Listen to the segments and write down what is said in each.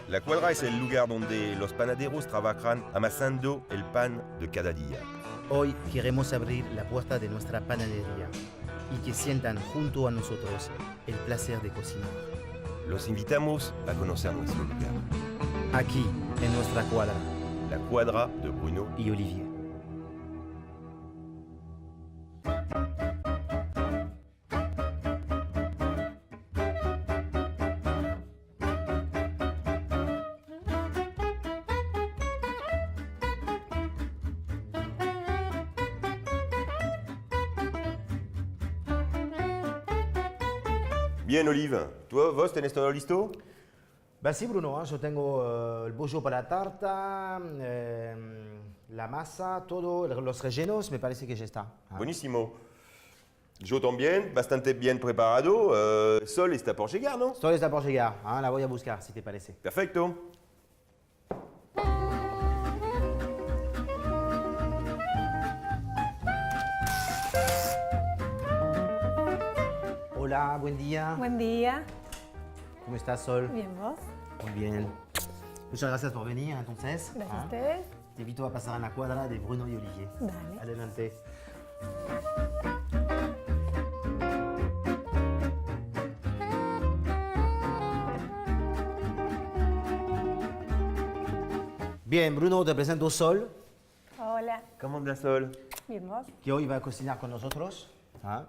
La cuadra es el lugar donde los panaderos trabajan amasando el pan de cada día. Hoy queremos abrir la puerta de nuestra panadería y que sientan junto a nosotros el placer de cocinar. Los invitamos a conocer nuestro lugar. Aquí, en nuestra cuadra. La cuadra de Bruno y Olivier. Bien, Olive. ¿Vos tenés todo listo? Bah sí, Bruno, yo tengo el bollo para la tarta, la masa, todo, los rellenos, me parece que ya está. Buenísimo. Yo también, bastante bien preparado. Sol está por llegar, ¿no? Sol está por llegar, la voy a buscar, si te parece. Perfecto. Hola, buen día. Buen día. ¿Cómo estás, Sol? Bien, ¿vos? Muy bien. Muchas gracias por venir, entonces. Gracias a ustedes. Te invito a pasar a la cuadra de Bruno y Olivier. Dale. Adelante. Bien, Bruno, te presento Sol, Hola. ¿Cómo andas, Sol? Bien, ¿vos? que hoy va a cocinar con nosotros.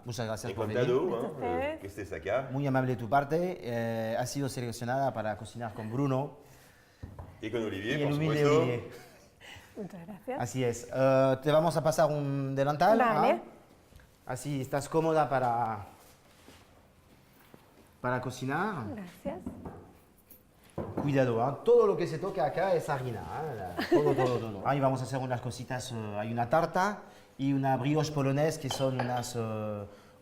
Muchas gracias por Encantado venir. ustedes. que estés acá. Muy amable de tu parte. Has sido seleccionada para cocinar con Bruno Y con Olivier, y el por humilde supuesto. Olivier. Muchas gracias. Así es. Te vamos a pasar un delantal. Vale. Así estás cómoda para cocinar. Gracias. Cuidado, todo lo que se toca acá es harina. Todo. Ahí vamos a hacer unas cositas. Hay una tarta y una brioche polonaise que son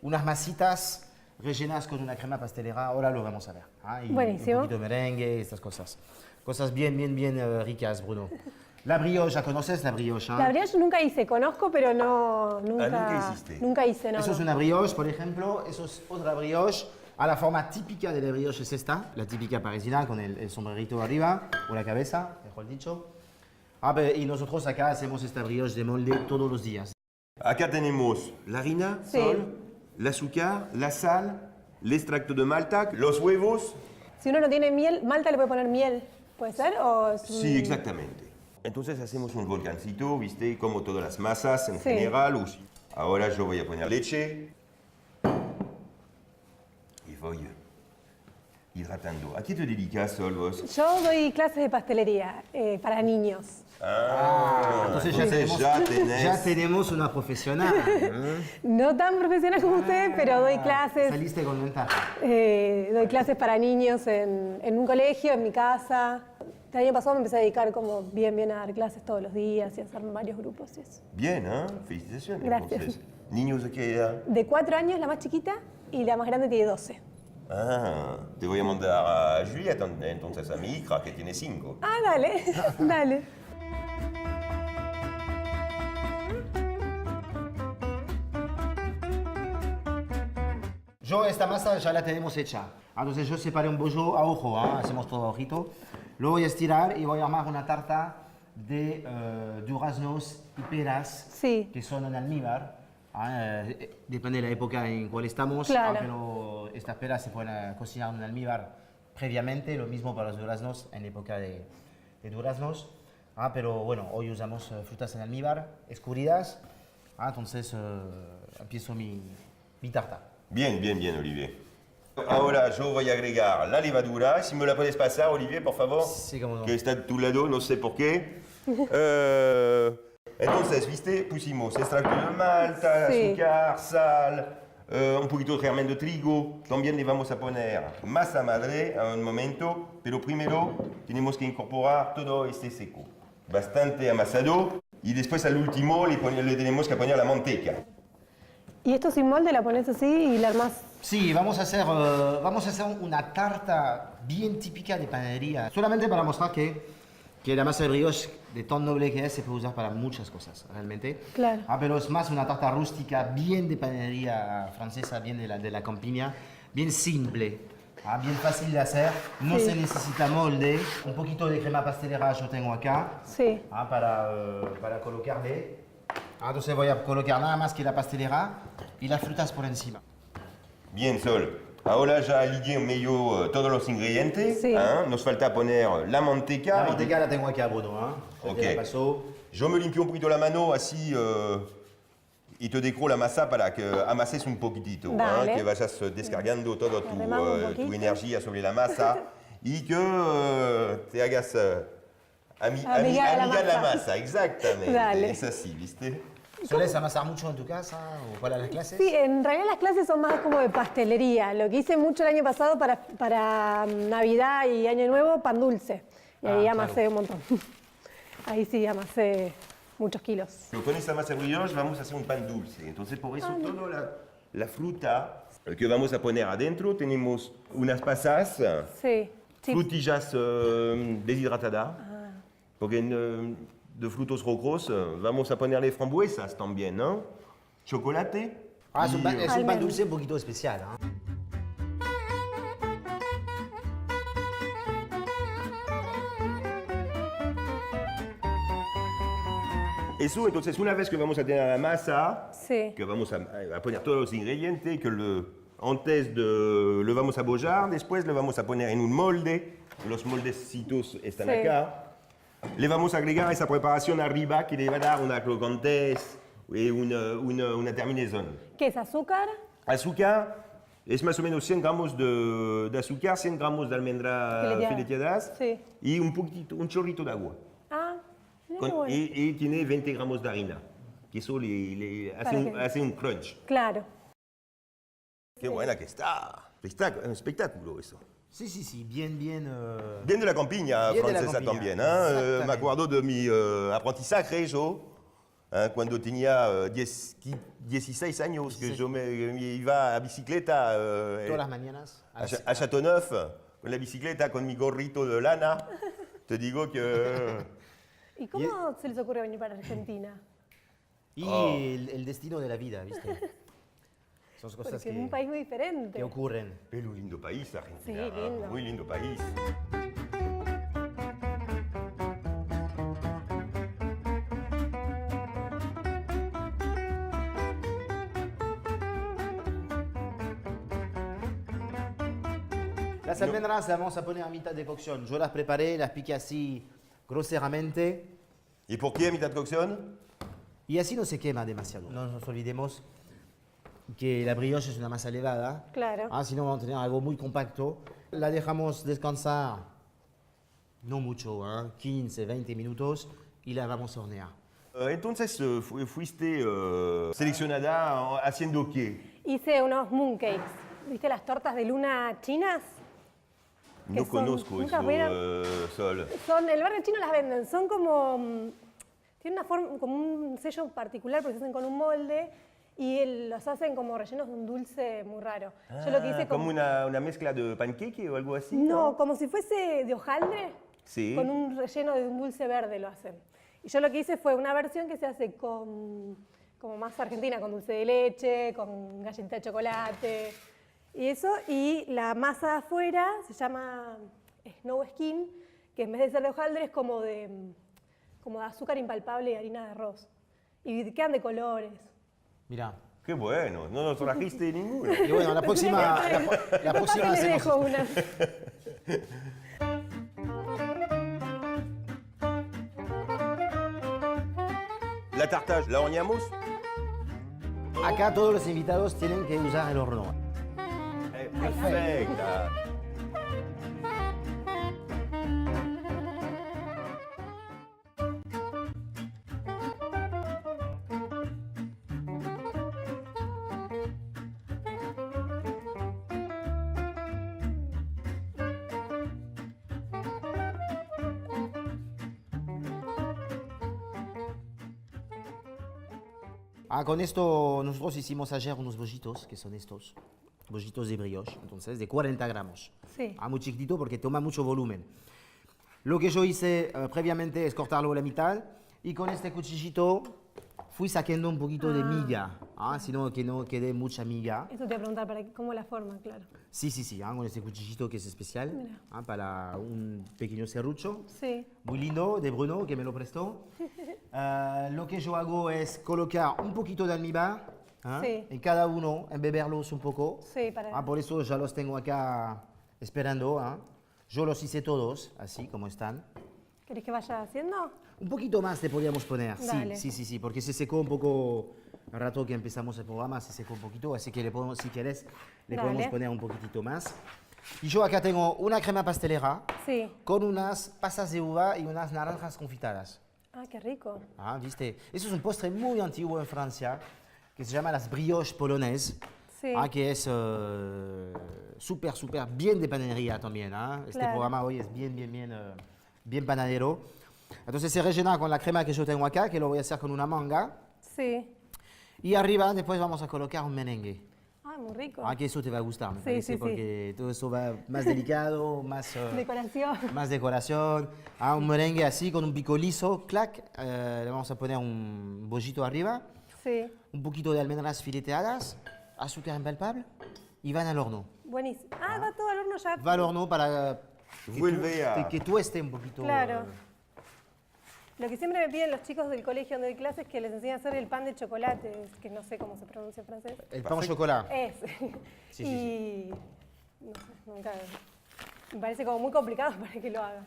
unas masitas rellenas con una crema pastelera. Ahora lo vamos a ver. Y Buenísimo. un poquito de merengue, estas cosas. Cosas bien ricas, Bruno. La brioche, ¿ya conoces la brioche? La brioche nunca hice, conozco, pero no, nunca. nunca hiciste. Nunca hice, no. Eso es no. una brioche, por ejemplo. Eso es otra brioche. A la forma típica de la brioche es esta, la típica parisina, con el sombrerito arriba, o la cabeza, mejor dicho. Y nosotros acá hacemos esta brioche de molde todos los días. Acá tenemos la harina, Sí. Sol, el azúcar, la sal, el extracto de malta, los huevos. Si uno no tiene miel, Malta le puede poner miel, ¿puede ser? ¿O es un- Sí, exactamente. Entonces hacemos un volcancito, ¿viste? Como todas las masas en Sí. general. Ahora yo voy a poner leche. Y voy hidratando. ¿A qué te dedicas, Sol, vos? Yo doy clases de pastelería para niños. Entonces ya tenemos una profesional. No tan profesional como ustedes, pero doy clases. Saliste con ventaja. Doy clases para niños en un colegio, en mi casa. El año pasado me empecé a dedicar como bien a dar clases todos los días y a hacer varios grupos y eso. Bien, ¿eh? Felicitaciones. Gracias. Entonces, ¿niños de qué edad? De 4 años la más chiquita y la más grande tiene 12. Te voy a mandar a Juliette, entonces a mi hija, que tiene 5. Ah, dale, dale. Yo esta masa ya la tenemos hecha. Entonces yo separé un bollo a ojo, hacemos todo a ojito. Lo voy a estirar y voy a armar una tarta de duraznos y peras Sí. que son en almíbar. Depende de la época en cual estamos, Claro. pero estas peras se pueden cocinar en almíbar previamente, lo mismo para los duraznos en época de duraznos. Pero bueno, hoy usamos frutas en almíbar escurridas. Entonces empiezo mi tarta. Bien, Olivier. Ahora yo voy a agregar la levadura. Si me la puedes pasar, Olivier, por favor. Sí, cómo no. Que está a tu lado, no sé por qué. Entonces, ¿viste? Pusimos extracto de malta, Sí. azúcar, sal, un poquito de germen de trigo. También le vamos a poner masa madre a un momento, pero primero tenemos que incorporar todo este seco. Bastante amasado. Y después al último le tenemos que poner la manteca. Y esto sin molde la pones así y la armás. Sí, vamos a hacer una tarta bien típica de panadería. Solamente para mostrar que Que la masa de brioche, de tan noble que es, se puede usar para muchas cosas, realmente. Claro. Pero es más una tarta rústica, bien de panadería francesa, bien de la campiña, bien simple, bien fácil de hacer. No Sí. se necesita molde. Un poquito de crema pastelera yo tengo acá Sí. para colocarle. Entonces voy a colocar nada más que la pastelera y las frutas por encima. Bien, Sol. Ahora ya ligué medio todos los ingredientes. Sí. Nos falta poner la manteca. La manteca la tengo aquí a Bruno. Ok. Te la paso. Yo me limpio un poquito la mano así y te decro la masa para que amases un poquitito, Dale. que vayas descargando toda tu, remamos un tu poquito. energía sobre la masa y que te hagas Amiga de la amiga de la masa. masa, exactamente. Dale. Es así, ¿viste? ¿Sueles amasar mucho en tu casa o para las clases? Sí, en realidad las clases son más como de pastelería. Lo que hice mucho el año pasado para Navidad y Año Nuevo, pan dulce. Y ahí amasé un montón. Ahí sí amasé muchos kilos. Pero con esta masa brioche vamos a hacer un pan dulce. Entonces, por eso toda la fruta que vamos a poner adentro, tenemos unas pasas, Sí. Sí. frutillas deshidratadas, porque de frutos rojos vamos a ponerle frambuesas también, ¿no? Chocolate. Es un pan, y, es un pan Almendras. dulce un poquito especial. eso, entonces, una vez que vamos a tener la masa, Sí. que vamos a poner todos los ingredientes, que antes lo vamos a bollar, después lo vamos a poner en un molde, los moldecitos están Sí. acá. Le vamos a agregar esa preparación arriba que le va a dar una crocantez y una terminación. ¿Qué es azúcar? Azúcar, es más o menos 100 gramos de azúcar, 100 gramos de almendras Fileteadas. fileteadas Sí. y un chorrito de agua. Ah, mira qué bueno. Y tiene 20 gramos de harina, que eso le hace, Para que- hace un crunch. Claro. Qué buena que está. Está un espectáculo eso. Sí, sí, sí, bien. Bien de la campiña Bien de la francesa campiña, también. exactamente. Me acuerdo de mi aprendizaje yo, cuando tenía 16 años, que yo me iba a bicicleta Todas las mañanas. a Châteauneuf, con la bicicleta, con mi gorrito de lana. Te digo que... ¿Y cómo se les ocurre venir para Argentina? Y el destino de la vida, ¿viste? Son cosas Porque es un país muy diferente. que ocurren. Es un lindo país, Argentina. Sí, lindo. Muy lindo país. Las almendras las vamos a poner a mitad de cocción. Yo las preparé, las piqué así groseramente ¿Y por qué a mitad de cocción? y así no se quema demasiado. No nos olvidemos que la brioche es una masa elevada. Claro. Si no vamos a tener algo muy compacto. La dejamos descansar, no mucho, 15, 20 minutos y la vamos a hornear. Entonces, fuiste seleccionada haciendo qué? Hice unos mooncakes. ¿Viste las tortas de luna chinas? No son- conozco nunca eso, vieron. Sol. Son, el barrio chino las venden. Son como. Tienen una forma, como un sello particular porque se hacen con un molde y los hacen como rellenos de un dulce muy raro. Yo lo que hice como una mezcla de panqueque o algo así. No, como si fuese de hojaldre. Sí. Con un relleno de un dulce verde lo hacen. Y yo lo que hice fue una versión que se hace con, como más argentina, con dulce de leche, con galletita de chocolate y eso. Y la masa de afuera se llama Snow Skin, que en vez de ser de hojaldre es como de azúcar impalpable y harina de arroz. Y quedan de colores. Mira. Qué bueno, no nos trajiste ninguno. Y bueno, la próxima, la Capaz próxima que les hacemos dejo una. La tartage, ¿la horneamos? Acá todos los invitados tienen que usar el horno. Perfecta. Con esto nosotros hicimos ayer unos bollitos, que son estos, bollitos de brioche, entonces de 40 gramos. Sí. Muy chiquitito porque toma mucho volumen. Lo que yo hice previamente es cortarlo a la mitad y con este cuchillito fui sacando un poquito de miga, sino que no quede mucha miga. Eso te voy a preguntar, ¿cómo la forma? Claro. Sí, con este cuchillito que es especial para un pequeño serrucho. Sí. Muy lindo, de Bruno, que me lo prestó. Lo que yo hago es colocar un poquito de almíbar Sí. en cada uno, embeberlos un poco. Sí, para... Por eso ya los tengo acá esperando. Yo los hice todos, así como están. ¿Querés que vaya haciendo? Un poquito más te podríamos poner, Dale. sí, porque se secó un poco al rato que empezamos el programa, se secó un poquito, así que le podemos, si quieres, le Dale. podemos poner un poquitito más. Y yo acá tengo una crema pastelera Sí. con unas pasas de uva y unas naranjas confitadas. Ah, qué rico. ¿Viste? Eso es un postre muy antiguo en Francia, que se llama las brioches polonaises, Sí. que es súper bien de panadería también. Este Claro. programa hoy es bien panadero. Entonces se rellena con la crema que yo tengo acá, que lo voy a hacer con una manga. Sí. Y arriba después vamos a colocar un merengue. Ah, muy rico. Que eso te va a gustar, me Sí, parece, sí. porque todo eso va más delicado, más, Decoración. más decoración. Un merengue así con un pico liso, clac. Le vamos a poner un bollito arriba, Sí. un poquito de almendras fileteadas, azúcar impalpable y van al horno. Buenísimo. Ah, va todo al horno ya. Va al horno para Vuelve a... que tueste un poquito. Claro. Lo que siempre me piden los chicos del colegio donde doy clases es que les enseñe a hacer el pan de chocolate, que no sé cómo se pronuncia en francés. El pan au chocolat. Es. Sí, y no sé, nunca. Me parece como muy complicado para que lo hagan.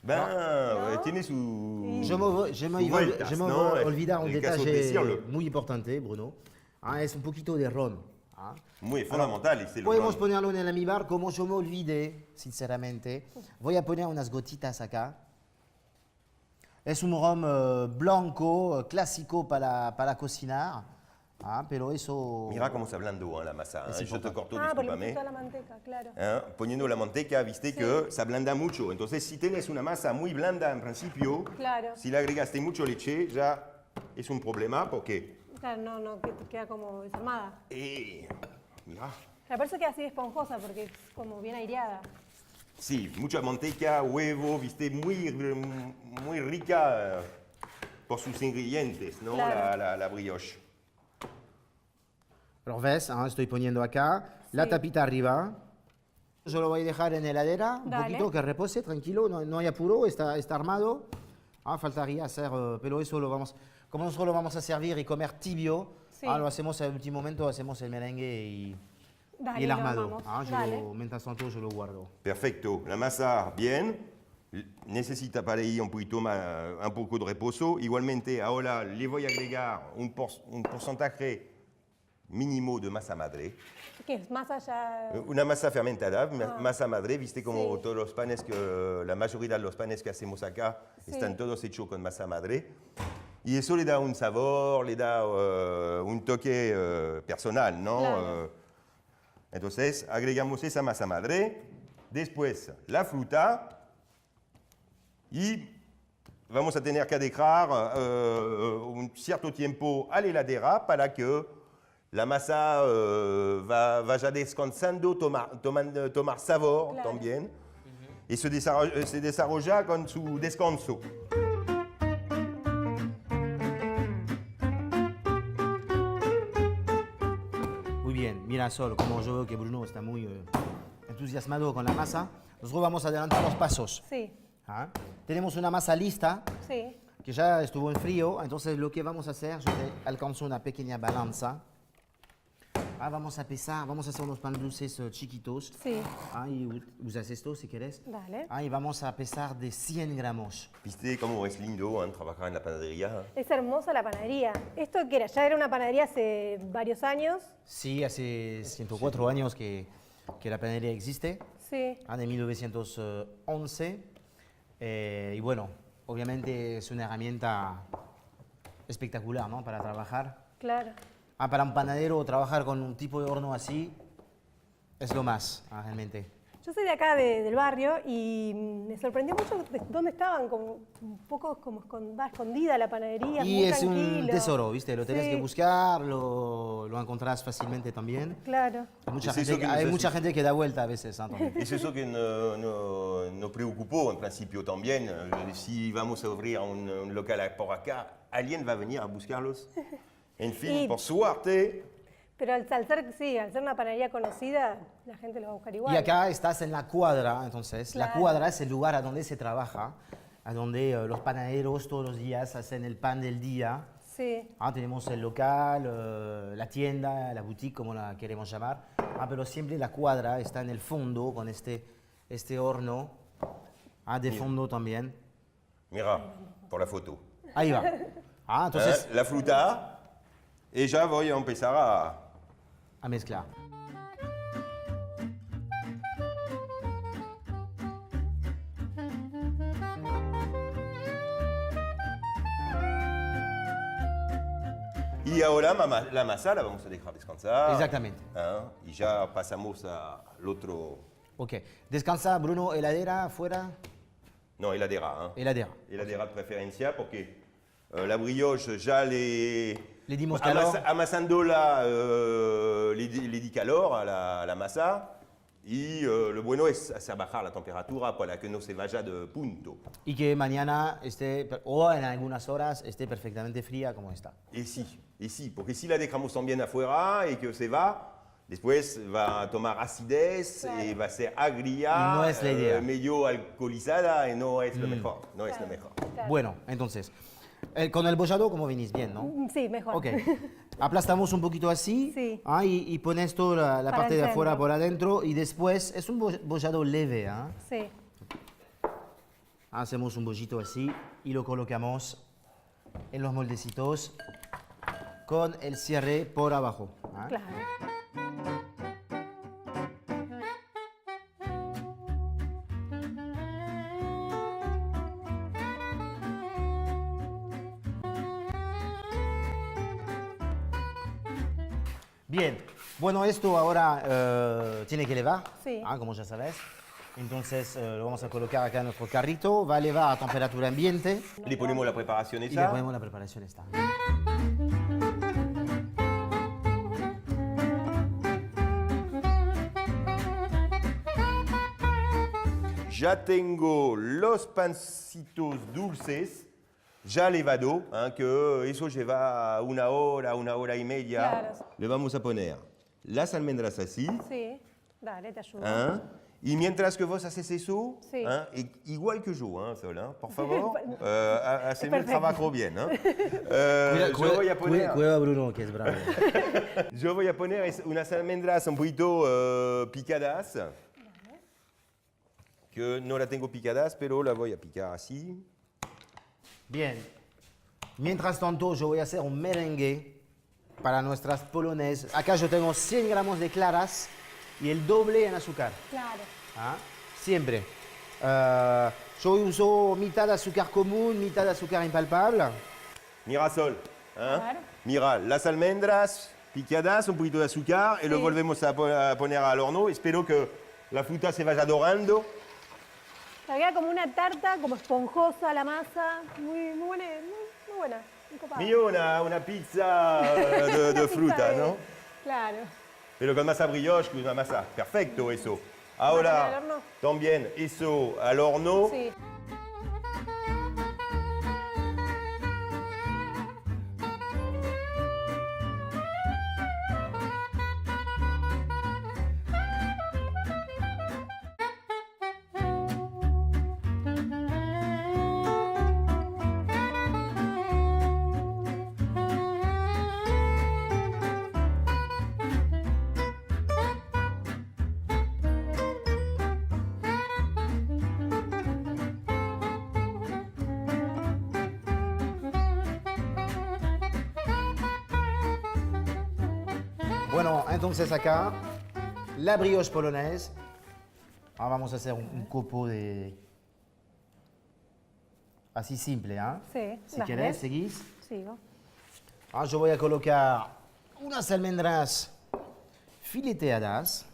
Ben, ¿No? tiene su... Je me vueltas, voy ¿no? a olvidar un El caso detalle especial. muy importante, Bruno. Es un poquito de ron. Muy fundamental, es el Podemos ron. ponerlo en el almíbar, como yo me olvidé, sinceramente. Voy a poner unas gotitas acá. Es un ron blanco, clásico para cocinar. Pero eso... Mira cómo está hablando la masa. Es Yo te importante. corto, Ah, porque le discúlpame. pusiste toda la manteca, claro. Poniendo la manteca, viste que se ablanda mucho. Entonces, si tienes una masa muy blanda en principio, Claro. si le agregaste mucho leche, ya es un problema porque... Claro, no, que te queda como desarmada. Mira. La por eso queda así de esponjosa, porque es como bien aireada. Sí, mucha manteca, huevo, viste, muy rica por sus ingredientes, ¿no? Claro. La brioche. Pero ves, estoy poniendo acá la tapita arriba. Yo lo voy a dejar en la heladera un Dale. poquito, que repose, tranquilo, no hay apuro, está armado. Faltaría hacer, pero eso lo vamos, como nosotros lo vamos a servir y comer tibio, Sí. lo hacemos al último momento, hacemos el merengue y Dale, el lo armado. armamos. Yo Dale. mientras tanto yo lo guardo. Perfecto. La masa bien. Necesita para ahí un poco de reposo. Igualmente, ahora le voy a agregar un porcentaje mínimo de masa madre. ¿Qué es? Más allá. Una masa fermentada, masa madre, viste como Sí. todos los panes la mayoría de los panes que hacemos acá Sí. están todos hechos con masa madre. Y eso le da un sabor, le da un toque personal, ¿no? Claro. Entonces agregamos esa masa madre, después la fruta y vamos a tener que dejar un cierto tiempo a la heladera para que la masa vaya descansando, tomar sabor Claro. también y se desarrolla con su descanso. Muy bien, mira Sol, como yo veo que Bruno está muy entusiasmado con la masa, nosotros vamos a adelantar los pasos. Sí, Tenemos una masa lista, sí. que ya estuvo en frío, entonces lo que vamos a hacer, yo te alcanzo una pequeña balanza. Vamos a pesar, vamos a hacer unos pan dulces chiquitos. Sí. Y usas esto si quieres. Dale. Y vamos a pesar de 100 gramos. ¿Viste cómo es lindo trabajar en la panadería? Es hermosa la panadería. ¿Esto qué era? Ya era una panadería hace varios años. Sí, hace 104 años que la panadería existe, Sí. de 1911. Y bueno, obviamente es una herramienta espectacular, ¿no? Para trabajar. Claro. Para un panadero trabajar con un tipo de horno así es lo más, realmente. Yo soy de acá, del barrio, y me sorprendió mucho dónde estaban, como un poco como escondida la panadería, Y muy es un tranquilo. tesoro, ¿viste? Lo tenés Sí. que buscar, lo encontrás fácilmente también. Claro. Hay mucha gente que da vuelta a veces, ¿eh? También. Es eso que nos preocupó en principio también. Si vamos a abrir un local por acá, alguien va a venir a buscarlos. En fin, Y- por suerte, Pero al ser una panadería conocida, la gente lo va a buscar igual. Y acá estás en la cuadra, entonces. La Claro. cuadra es el lugar a donde se trabaja, a donde los panaderos todos los días hacen el pan del día. Sí, Tenemos el local, la tienda, la boutique, como la queremos llamar. Pero siempre la cuadra está en el fondo con este horno. De fondo también. mira, por la foto. Ahí va. Entonces, La fruta, y ya voy a empezar a mezclar. Y ahora la masa la vamos a dejar descansar. Exactamente. Y ya pasamos al otro. Ok. Descansa, Bruno, heladera, afuera. No, heladera. Heladera. Heladera de preferencia porque la brioche ya Le dimos calor. Amasándola, le di calor a la masa. Y lo bueno es hacer bajar la temperatura para que no se vaya de punto. Y que mañana esté, o en algunas horas, esté perfectamente fría como está. Y sí, porque si la dejamos también afuera y que se va, después va a tomar acidez y va a ser agria, Y no es la idea. medio alcoholizada y no es lo mejor. No es lo mejor. claro. Bueno, entonces, con el bollado, como venís bien, ¿no? Sí, mejor. Ok. Aplastamos un poquito así Sí. y pones toda la Para parte el de afuera centro. por adentro y después es un bollado leve. Sí. Hacemos un bollito así y lo colocamos en los moldecitos con el cierre por abajo. Claro. Bien, bueno, esto ahora tiene que elevar, Sí. como ya sabes. Entonces lo vamos a colocar acá en nuestro carrito, va a elevar a temperatura ambiente Le ponemos la preparación y le esa. ponemos la preparación esta. Ya tengo los pancitos dulces ya levado, que eso lleva una hora y media. Claro. Le vamos a poner las almendras así. Sí. Dale, te ayudo. Y mientras que vos haces eso, Sí. igual que yo, Sol, por favor, haceme el perfecto. trabajo bien. Yo voy a poner, Cuidado, Bruno, que es bravo. yo voy a poner unas almendras un poquito picadas, que no la tengo picadas, pero la voy a picar así. Bien. Mientras tanto, yo voy a hacer un merengue para nuestras polonaises. Acá yo tengo 100 gramos de claras y el doble en azúcar. Claro. Siempre. Yo uso mitad de azúcar común, mitad de azúcar impalpable. Mira, Sol, ver. mira, las almendras picadas, un poquito de azúcar, y lo Sí. volvemos a poner al horno. Espero que la fruta se vaya dorando. Queda como una tarta, como esponjosa la masa. Muy buena, muy buena. Muy copada. Mío, una pizza de Una fruta, pizza de- ¿no? Claro. Pero con masa brioche, con una masa. Perfecto eso. ¿Al Ahora, horno? también eso al horno. Sí. Bueno, entonces acá, la brioche polonaise. Ahora vamos a hacer un copo de... Así simple, Sí, Si dale. querés, seguís. Sigo. Yo voy a colocar unas almendras fileteadas.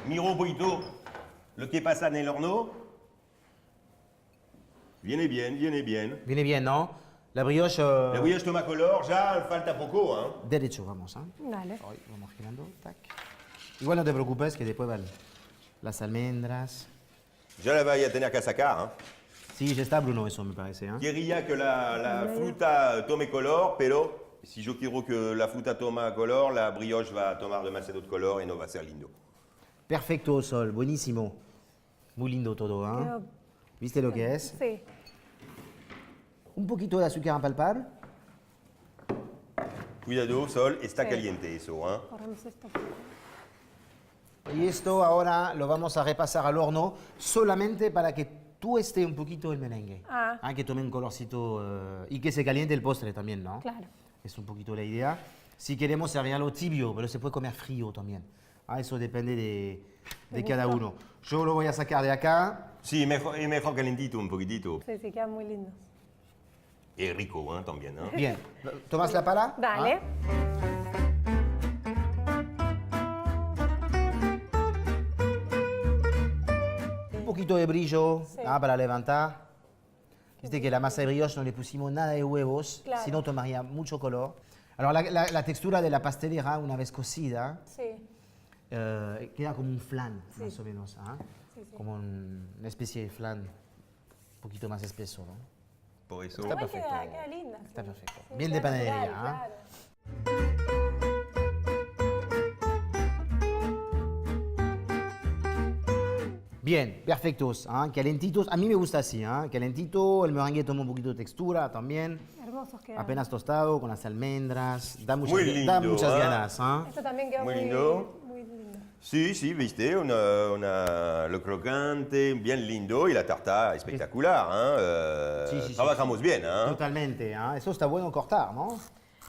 Miro un poquito Lo que pasa en el horno viene bien, viene bien. Viene bien, ¿no? La brioche... La brioche toma color, ya falta poco, ¿eh? Derecho, vamos, ¿eh? Dale. Hoy vamos girando, tac. Igual no te preocupes que después van las almendras. Ya la voy a tener que sacar, ¿eh? Sí, ya está, Bruno, eso me parece, ¿eh? Quería que la fruta tome color, pero si yo quiero que la fruta tome color, la brioche va a tomar demasiado color y no va a ser lindo. Perfecto, Sol, buenísimo. Muy lindo todo, ¿eh? Quedó- ¿Viste lo que es? Sí. Un poquito de azúcar impalpable. Cuidado, Sol, está Sí. caliente eso, ¿eh? Corremos esto. Y esto ahora lo vamos a repasar al horno solamente para que tueste un poquito el merengue. Ah. Que tome un colorcito y que se caliente el postre también, ¿no? Claro. Es un poquito la idea. Si queremos servirlo tibio, pero se puede comer frío también. Eso depende de cada uno. Yo lo voy a sacar de acá. Sí, mejor calentito un poquitito. Sí, sí, quedan muy lindos. Y rico, ¿eh? También, ¿eh? Bien, ¿tomas la pala? Dale. Un poquito de brillo Sí. para levantar. Viste que la masa de brioche no le pusimos nada de huevos, Claro. si no tomaría mucho color. Alors la textura de la pastelera, una vez cocida, Sí. queda como un flan, Sí. más o menos. Sí, sí. Como una especie de flan un poquito más espeso, ¿no? Por eso. Está Igual perfecto. queda linda. Está sí. perfecto. Sí, Bien de queda panadería, natural, ¿ah? claro. Bien, perfectos, calentitos. A mí me gusta así, calentito, el merengue toma un poquito de textura también. Hermosos quedan. Apenas tostado, con las almendras. Da muchas, Muy lindo, da muchas ¿ah? ganas. Esto también quedó Muy muy, lindo. muy lindo. Sí, sí, viste, lo crocante, bien lindo y la tarta espectacular. ¿Eh? Sí, sí, sí, trabajamos bien, ¿eh? Totalmente, eso está bueno cortar, ¿no?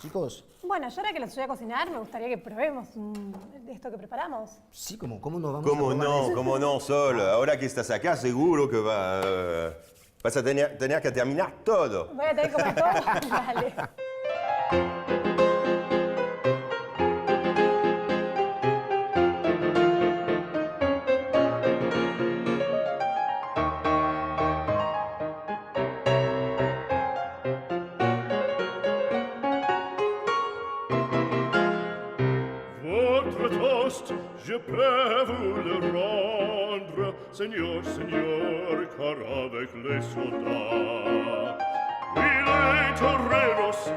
Chicos, Bueno, yo ahora que los voy a cosinar, me gustaría que probemos de esto que preparamos. sí, ¿cómo no vamos ¿Cómo a probar no? eso? ¿Cómo no, Sol? Ahora que estás acá, seguro que vas a tener que terminar todo. Voy a tener que comer todo. Dale. Votre toast, je peux vous le rendre, Seigneur, Seigneur, car avec les soldats, il est toreros,